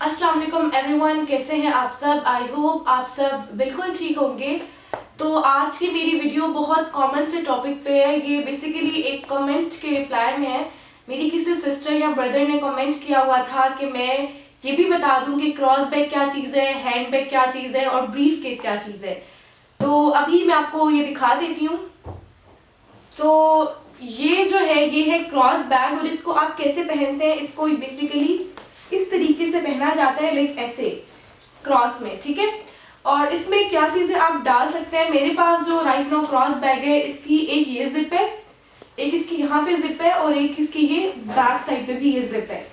अस्सलाम वालेकुम एवरीवन, कैसे हैं आप सब। आई होप आप सब बिल्कुल ठीक होंगे। तो आज की मेरी वीडियो बहुत कॉमन से टॉपिक पे है। ये बेसिकली एक कमेंट के रिप्लाई में है। मेरी किसी सिस्टर या ब्रदर ने कमेंट किया हुआ था कि मैं ये भी बता दूं कि क्रॉस बैग क्या चीज़ है, हैंड बैग क्या चीज़ है और ब्रीफ केस क्या चीज़ है। तो अभी मैं आपको ये दिखा देती हूँ। तो ये जो है ये है क्रॉस बैग और इसको आप कैसे पहनते हैं। इसको बेसिकली इस तरीके से पहना जाता है, लाइक ऐसे क्रॉस में, ठीक है। और इसमें क्या चीजें आप डाल सकते हैं। मेरे पास जो राइट नाउ क्रॉस बैग है, इसकी एक ये जिप है, एक इसकी यहाँ पे जिप है और एक इसकी ये बैक साइड पे भी ये जिप है,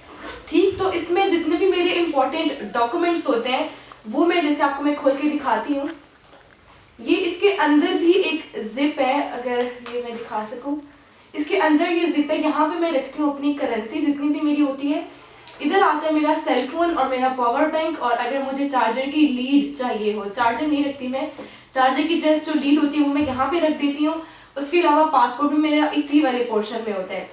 ठीक। तो इसमें जितने भी मेरे इंपॉर्टेंट डॉक्यूमेंट्स होते हैं वो मैं जैसे आपको मैं खोल के दिखाती हूँ। ये इसके अंदर भी एक जिप है, अगर ये मैं दिखा सकूं। इसके अंदर ये जिप है, यहाँ पे मैं रखती हूँ अपनी करेंसी जितनी भी मेरी होती है। इधर आता है मेरा सेल फोन और मेरा पावर बैंक, और अगर मुझे चार्जर की लीड चाहिए हो, चार्जर नहीं रखती मैं, चार्जर की जस्ट जो लीड होती है वो मैं यहाँ पे रख देती हूँ। उसके अलावा पासपोर्ट भी मेरा इसी वाले पोर्शन में होता है।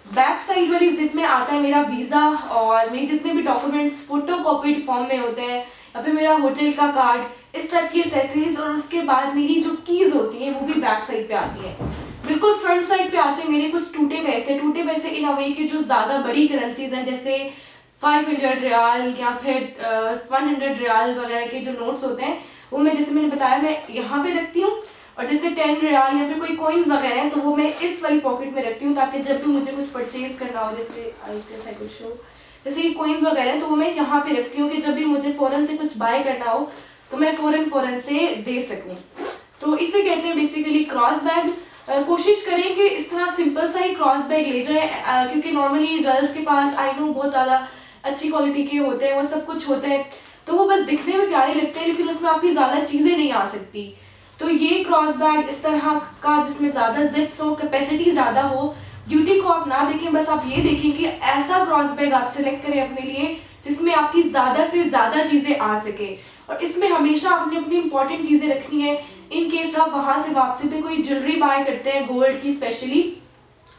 बैक साइड वाली जिप में आता है मेरा वीजा और मेरे जितने भी डॉक्यूमेंट्स फोटो कॉपीड फॉर्म में होते हैं, या फिर मेरा होटल का कार्ड, इस टाइप की एसेसरीज। और उसके बाद मेरी जो कीज होती है वो भी बैक साइड पे आती है। बिल्कुल फ्रंट साइड पे आते हैं मेरे कुछ टूटे पैसे इन अ वे के जो ज्यादा बड़ी करेंसीज हैं, जैसे 500 रियाल या फिर 100 रियाल वगैरह के जो नोट्स होते हैं वो मैं, जैसे मैंने बताया, मैं यहाँ पे रखती हूँ। और जैसे 10 रियाल या फिर कोई कॉइन्स वगैरह हैं तो वो मैं इस वाली पॉकेट में रखती हूँ, ताकि जब भी मुझे कुछ परचेज करना हो, जैसे ये कॉइन्स वगैरह हैं तो वो मैं यहाँ पे रखती हूँ कि जब भी मुझे फौरन से कुछ बाय करना हो तो मैं फौरन से दे सकूँ। तो इसे कहते हैं बेसिकली क्रॉस बैग। कोशिश करें कि इस तरह सिंपल सा ही क्रॉस बैग ले जाएं, क्योंकि नॉर्मली गर्ल्स के पास आई नो बहुत ज़्यादा अच्छी क्वालिटी के होते हैं, वो सब कुछ होता है, तो वो बस दिखने में प्यारे लगते हैं, लेकिन उसमें आपकी ज़्यादा चीज़ें नहीं आ सकती। तो ये क्रॉस बैग इस तरह का जिसमें ज़्यादा जिप्स हो, कैपेसिटी ज़्यादा हो, ब्यूटी को आप ना देखें, बस आप ये देखें कि ऐसा क्रॉस बैग आप सिलेक्ट करें अपने लिए जिसमें आपकी ज़्यादा से ज़्यादा चीज़ें आ सके। और इसमें हमेशा आपने अपनी इंपॉर्टेंट चीज़ें रखनी है। इन केस आप वहाँ से वापसी पे कोई ज्वेलरी बाय करते हैं गोल्ड की स्पेशली,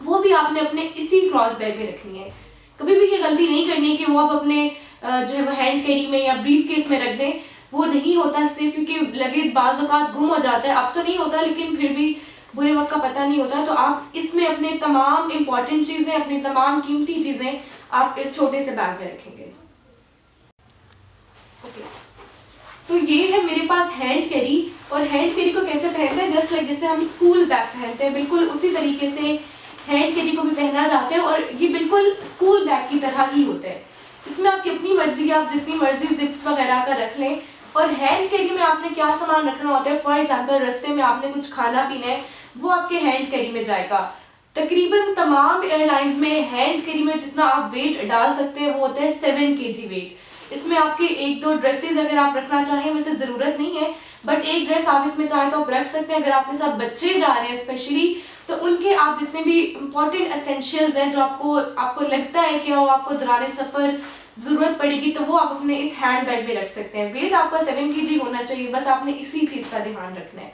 वो भी आपने अपने इसी क्रॉस बैग में रखनी है। कभी भी ये गलती नहीं करनी कि वो आप अपने जो है वो हैंड कैरी में या ब्रीफ केस में रख दें। वो नहीं होता सेफ, क्योंकि लगेज बाज़ औक़ात गुम हो जाता है। अब तो नहीं होता, लेकिन फिर भी बुरे वक्त का पता नहीं होता। तो आप इसमें अपने तमाम इंपॉर्टेंट चीज़ें, अपनी तमाम कीमती चीज़ें आप इस छोटे से बैग में रखेंगे। ओके, तो ये है मेरे पास हैंड कैरी। और हैंड कैरी को कैसे पहनते हैं, जस्ट लाइक जैसे हम स्कूल बैग पहनते हैं, बिल्कुल उसी तरीके से हैंड कैरी को भी पहना जाता है। और ये बिल्कुल स्कूल बैग की तरह ही होता है। इसमें आपकी अपनी मर्जी है, आप जितनी मर्जी जिप्स वगैरह का रख लें। और हैंड कैरी में आपने क्या सामान रखना होता है, फॉर एग्जाम्पल रास्ते में आपने कुछ खाना पीना है, वो आपके हैंड कैरी में जाएगा। तकरीबन तमाम एयरलाइंस में हैंड कैरी में जितना आप वेट डाल सकते हैं वो होता है 7 kg वेट। इसमें आपके एक दो ड्रेसेस अगर आप रखना चाहें, वैसे ज़रूरत नहीं है, बट एक ड्रेस आप इसमें चाहें तो आप रख सकते हैं। अगर आपके साथ बच्चे जा रहे हैं स्पेशली, तो उनके आप जितने भी इंपॉर्टेंट एसेंशियल्स हैं जो आपको लगता है कि वो आपको दौरान सफ़र ज़रूरत पड़ेगी, तो वो आप अपने इस हैंड बैग में रख सकते हैं। वेट आपका 7 kg होना चाहिए, बस आपने इसी चीज़ का ध्यान रखना है।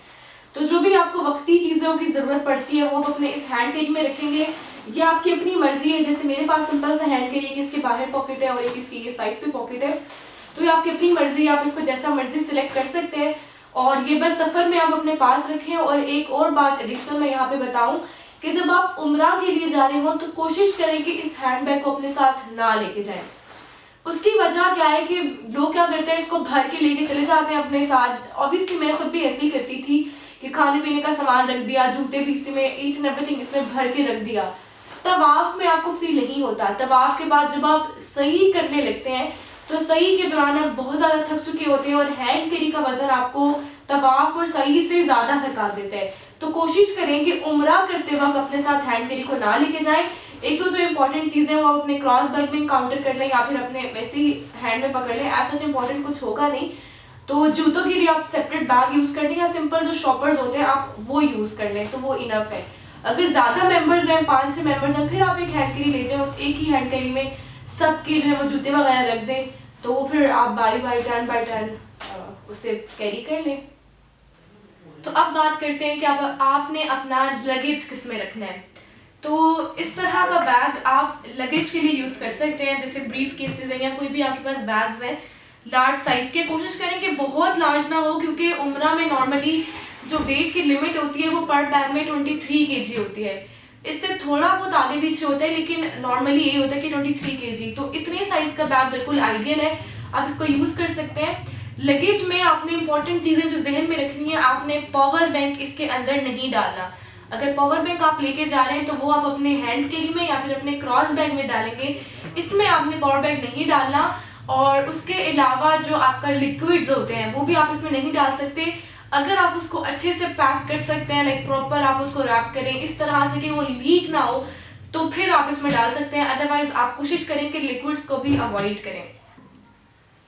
तो जो भी आपको वक्ती चीज़ों की ज़रूरत पड़ती है वो आप अपने इस हैंड कैरी में रखेंगे। ये आपकी अपनी मर्जी है। जैसे मेरे पास सिंपल सा हैंड कैरी है कि इसके बाहर पॉकेट है और एक इसकी ये साइड पे पॉकेट है, तो ये आपकी अपनी मर्जी है, आप इसको जैसा मर्जी सिलेक्ट कर सकते हैं। और ये बस सफ़र में आप अपने पास रखें। और एक और बात एडिशनल मैं यहाँ पे बताऊँ कि जब आप उम्रा के लिए जा रहे हो तो कोशिश करें कि इस हैंड बैग को अपने साथ ना लेके जाएं। उसकी वजह क्या है कि लोग क्या करते हैं, इसको भर के लेके चले जाते हैं अपने साथ। ऑब्वियसली मैं खुद भी ऐसे ही करती थी कि खाने पीने का सामान रख दिया, जूते भी इसी में, ईच एंड एवरीथिंग इसमें भर के रख दिया। तवाफ में आपको फील नहीं होता। तवाफ के बाद जब आप सही करने लगते हैं तो सही के दौरान आप बहुत ज़्यादा थक चुके होते हैं, और हैंड कैरी का वजन आपको तवाफ और सही से ज़्यादा थका देता है। तो कोशिश करें कि उम्रा करते वक्त अपने साथ हैंड कैरी को ना लेके जाएं। एक तो जो इंपॉर्टेंट चीज़ें वो आप अपने क्रॉस बैग में काउंटर कर लें, या फिर अपने वैसे ही हैंड में पकड़ लें। ऐसा इंपॉर्टेंट कुछ होगा नहीं। तो जूतों के लिए आप सेपरेट बैग यूज़ कर लें, या सिंपल जो शॉपर्स होते हैं आप वो यूज़ कर लें, तो वो इनफ है। अगर ज़्यादा मेंबर्स हैं, 5-6 मेंबर्स हैं, फिर आप एक हैंड कैरी ले जाएं, उस एक ही हैंड कैरी में सबके जो है वो जूते वगैरह रख दें, तो वो फिर आप बारी बारी टर्न बाय टर्न उसे कैरी कर लें। तो अब बात करते हैं कि अब आपने अपना लगेज किस में रखना है। तो इस तरह का बैग आप लगेज के लिए यूज़ कर सकते हैं, जैसे ब्रीफ केसेस हैं या कोई भी आपके पास बैग्स हैं लार्ज साइज़ के। कोशिश करें कि बहुत लार्ज ना हो, क्योंकि उम्रा में नॉर्मली जो वेट की लिमिट होती है वो पर बैग में 23 kg होती है। इससे थोड़ा बहुत आगे पीछे होता है, लेकिन नॉर्मली यही होता है कि 23 kg। तो इतने साइज़ का बैग बिल्कुल आइडियल है, आप इसको यूज़ कर सकते हैं। लगेज में आपने इंपॉर्टेंट चीज़ें जो जहन में रखनी है, आपने पावर बैंक इसके अंदर नहीं डालना। अगर पावर बैंक आप लेके जा रहे हैं तो वो आप अपने हैंड कैरी में या फिर अपने क्रॉस बैग में डालेंगे, इसमें आपने पावर बैंक नहीं डालना। और उसके अलावा जो आपका लिक्विड्स होते हैं वो भी आप इसमें नहीं डाल सकते। अगर आप उसको अच्छे से पैक कर सकते हैं, लाइक प्रॉपर आप उसको रैप करें इस तरह से कि वो लीक ना हो, तो फिर आप इसमें डाल सकते हैं। अदरवाइज आप कोशिश करें कि लिक्विड्स को भी अवॉइड करें।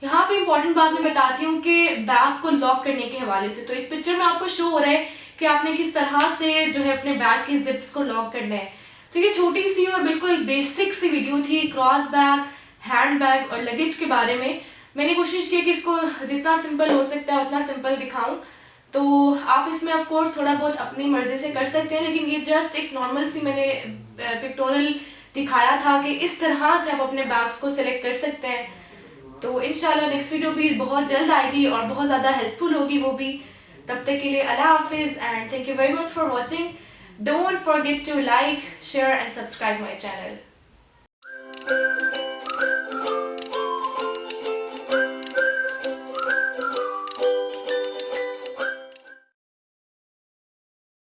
यहाँ पे इंपॉर्टेंट बात मैं बताती हूँ कि बैग को लॉक करने के हवाले से। तो इस पिक्चर में आपको शो हो रहा है कि आपने किस तरह से जो है अपने बैग की जिप्स को लॉक करना है। तो ये छोटी सी और बिल्कुल बेसिक सी वीडियो थी क्रॉस बैग, हैंड बैग और लगेज के बारे में। मैंने कोशिश की कि इसको जितना सिंपल हो सकता है उतना सिंपल दिखाऊं। तो आप इसमें ऑफ कोर्स थोड़ा बहुत अपनी मर्जी से कर सकते हैं, लेकिन ये जस्ट एक नॉर्मल सी मैंने पिक्टोरियल दिखाया था कि इस तरह से आप अपने बैग्स को सिलेक्ट कर सकते हैं। तो इंशाल्लाह नेक्स्ट वीडियो भी बहुत जल्द आएगी और बहुत ज़्यादा हेल्पफुल होगी वो भी। तब तक के लिए अल्लाह हाफिज़ and thank you very much for watching. Don't forget to like, share and subscribe my channel.